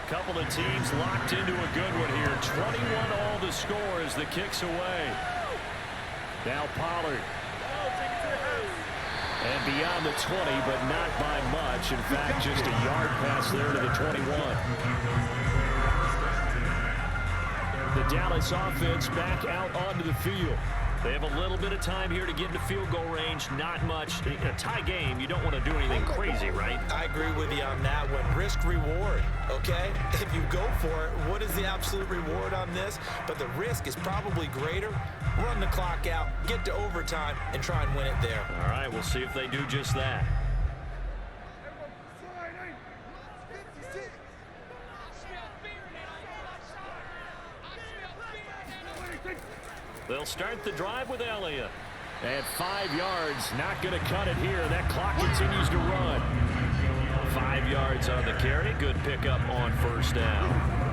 couple of teams locked into a good one here. 21 all the score as the kick's away. Now Pollard. And beyond the 20, but not by much. In fact, just a yard pass there to the 21. The Dallas offense back out onto the field. They have a little bit of time here to get into field goal range. Not much. In a tie game, you don't want to do anything crazy, right? I agree with you on that one. Risk reward, okay? If you go for it, what is the absolute reward on this? But the risk is probably greater. Run the clock out, get to overtime, and try and win it there. All right, we'll see if they do just that. They'll start the drive with Elliott. At 5 yards, not going to cut it here. That clock continues to run. 5 yards on the carry. Good pickup on first down.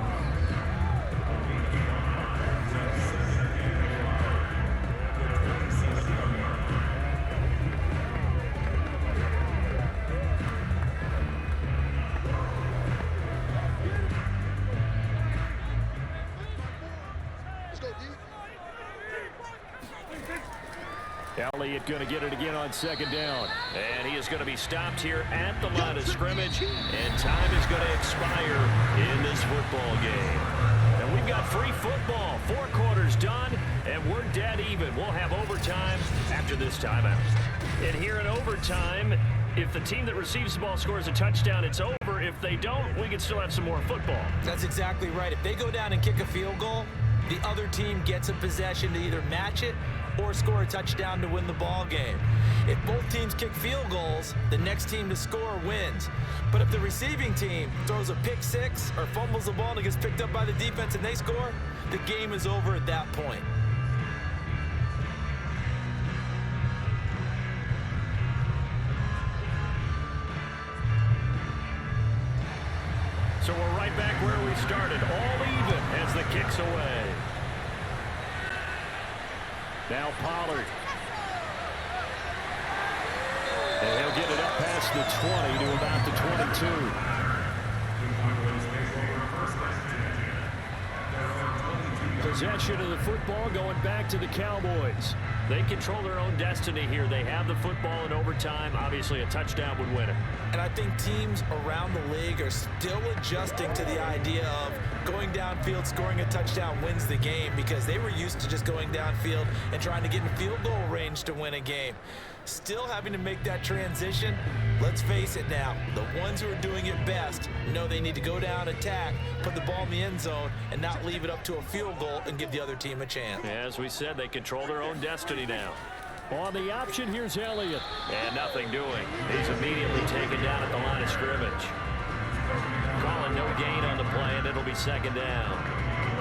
Elliott going to get it again on second down. And he is going to be stopped here at the line of scrimmage. And time is going to expire in this football game. And we've got free football. 4 quarters done, and we're dead even. We'll have overtime after this timeout. And here in overtime, if the team that receives the ball scores a touchdown, it's over. If they don't, we can still have some more football. That's exactly right. If they go down and kick a field goal, the other team gets a possession to either match it or score a touchdown to win the ball game. If both teams kick field goals, the next team to score wins. But if the receiving team throws a pick six or fumbles the ball and it gets picked up by the defense and they score, the game is over at that point. So we're right back where we started, all even as the kick's away. Now Pollard. And he'll get it up past the 20 to about the 22. Possession of the football going back to the Cowboys. They control their own destiny here. They have the football in overtime. Obviously, a touchdown would win it. And I think teams around the league are still adjusting to the idea of going downfield, scoring a touchdown wins the game, because they were used to just going downfield and trying to get in field goal range to win a game. Still having to make that transition. Let's face it now, the ones who are doing it best know they need to go down, attack, put the ball in the end zone, and not leave it up to a field goal and give the other team a chance. As we said, they control their own destiny now. On the option, here's Elliott. And nothing doing. He's immediately taken down at the line of scrimmage. Calling no gain on the play, and it'll be second down.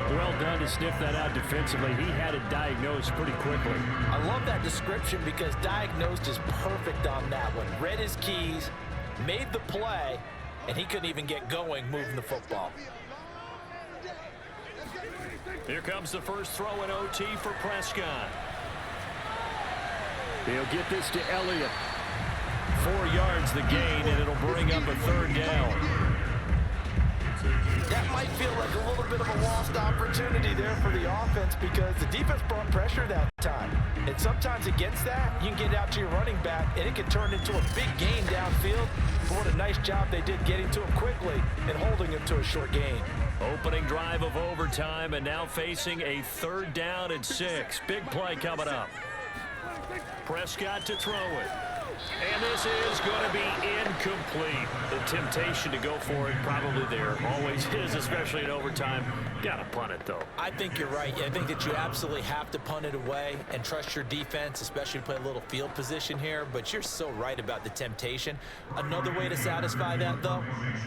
Well done to sniff that out defensively. He had it diagnosed pretty quickly. I love that description because diagnosed is perfect on that one. Read his keys, made the play, and he couldn't even get going moving the football. Here comes the first throw in OT for Prescott. He'll get this to Elliott. 4 yards the gain, and it'll bring up a third down. That might feel like a little bit of a lost opportunity there for the offense because the defense brought pressure that time. And sometimes against that, you can get out to your running back, and it can turn into a big gain downfield. But what a nice job they did getting to him quickly and holding him to a short gain. Opening drive of overtime, and now facing a 3rd down and 6. Big play coming up. Prescott to throw it. And this is going to be incomplete. The temptation to go for it probably there. Always is, especially in overtime. Got to punt it, though. I think you're right. I think that you absolutely have to punt it away and trust your defense, especially play a little field position here. But you're so right about the temptation. Another way to satisfy that, though,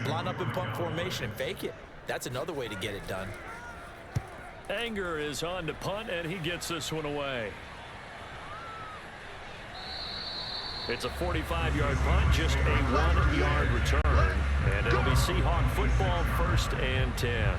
line up in punt formation and fake it. That's another way to get it done. Anger is on to punt, and he gets this one away. It's a 45-yard punt, just a 1-yard return. And it'll be Seahawk football, 1st and 10.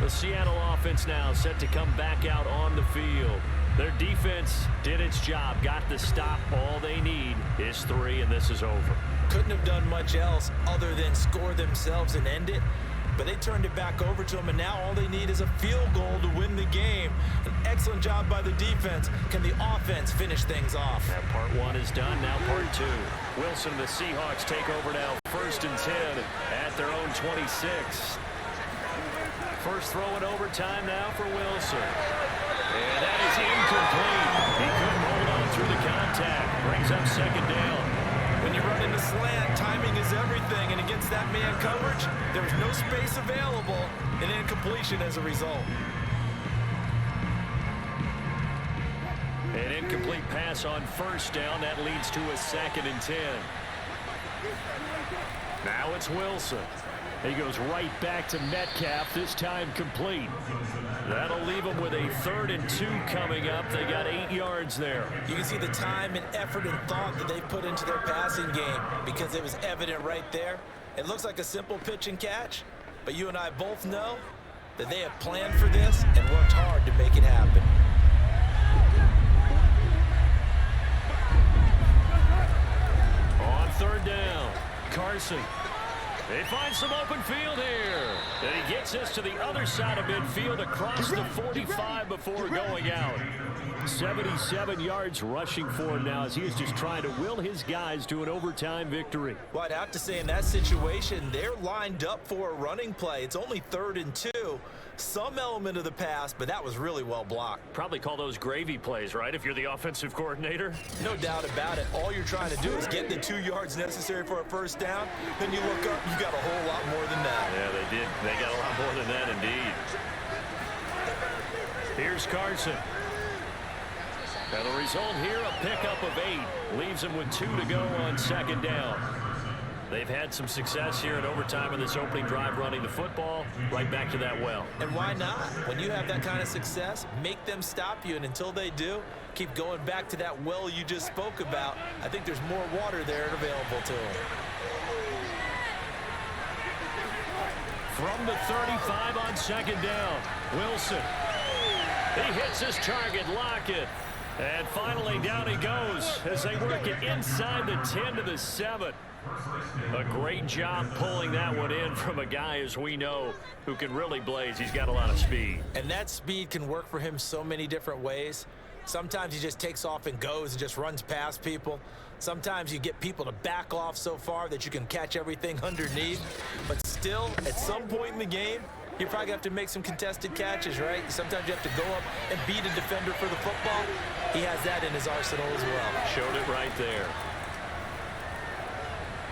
The Seattle offense now set to come back out on the field. Their defense did its job, got the stop. All they need is 3, and this is over. Couldn't have done much else other than score themselves and end it. but they turned it back over to them, and now all they need is a field goal to win the game. An excellent job by the defense. Can the offense finish things off? Now part one is done, now part two. Wilson and the Seahawks take over now, 1st and 10 at their own 26. First throw in overtime now for Wilson. And that is incomplete. He couldn't hold on through the contact. Brings up 2nd down. When you run into slant, timing is everything, and against that man coverage, there's no space available, and incompletion as a result. An incomplete pass on 1st down. That leads to a 2nd and 10. Now it's Wilson. He goes right back to Metcalf, this time complete. That'll leave him with a 3rd and 2 coming up. They got 8 yards there. You can see the time and effort and thought that they put into their passing game because it was evident right there. It looks like a simple pitch and catch, but you and I both know that they have planned for this and worked hard to make it happen. On 3rd down, Carson. He finds some open field here. And he gets this to the other side of midfield across the 45 before going out. 77 yards rushing for him now as he is just trying to will his guys to an overtime victory. Well, I'd have to say in that situation, they're lined up for a running play. It's only 3rd and 2. Some element of the pass, but that was really well blocked. Probably call those gravy plays, right, if you're the offensive coordinator? No doubt about it. All you're trying to do is get the 2 yards necessary for a 1st down. Then you look up, you got a whole lot more than that. Yeah, they did. They got a lot more than that, indeed. Here's Carson. And the result here, a pickup of 8. Leaves him with 2 to go on 2nd down. They've had some success here in overtime in this opening drive running the football right back to that well. And why not? When you have that kind of success, make them stop you. And until they do, keep going back to that well you just spoke about. I think there's more water there available to them. From the 35 on 2nd down, Wilson. He hits his target, Lockett. And finally down he goes as they work it inside the 10 to the 7. A great job pulling that one in from a guy, as we know, who can really blaze. He's got a lot of speed. And that speed can work for him so many different ways. Sometimes he just takes off and goes and just runs past people. Sometimes you get people to back off so far that you can catch everything underneath. But still, at some point in the game, you probably have to make some contested catches, right? Sometimes you have to go up and beat a defender for the football. He has that in his arsenal as well. Showed it right there.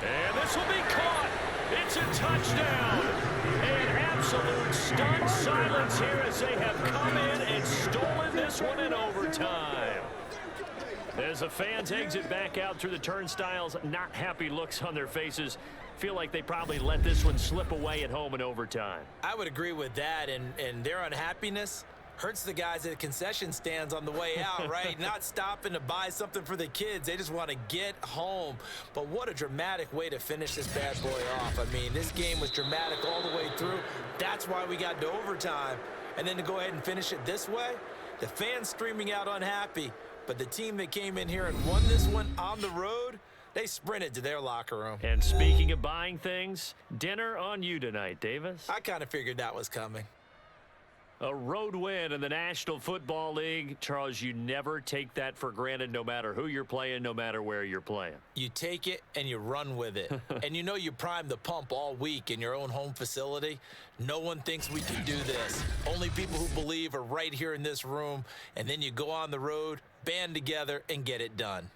And this will be caught. It's a touchdown. An absolute stunned silence here as they have come in and stolen this one in overtime. As the fans exit back out through the turnstiles, not happy looks on their faces. Feel like they probably let this one slip away at home in overtime. I would agree with that, and their unhappiness hurts the guys at the concession stands on the way out, right? Not stopping to buy something for the kids. They just want to get home. But what a dramatic way to finish this bad boy off. I mean, this game was dramatic all the way through. That's why we got to overtime. And then to go ahead and finish it this way, the fans streaming out unhappy. But the team that came in here and won this one on the road, they sprinted to their locker room. And speaking of buying things, dinner on you tonight, Davis. I kind of figured that was coming. A road win in the National Football League. Charles, you never take that for granted no matter who you're playing, no matter where you're playing. You take it and you run with it. And you know you primed the pump all week in your own home facility. No one thinks we can do this. Only people who believe are right here in this room. And then you go on the road, band together, and get it done.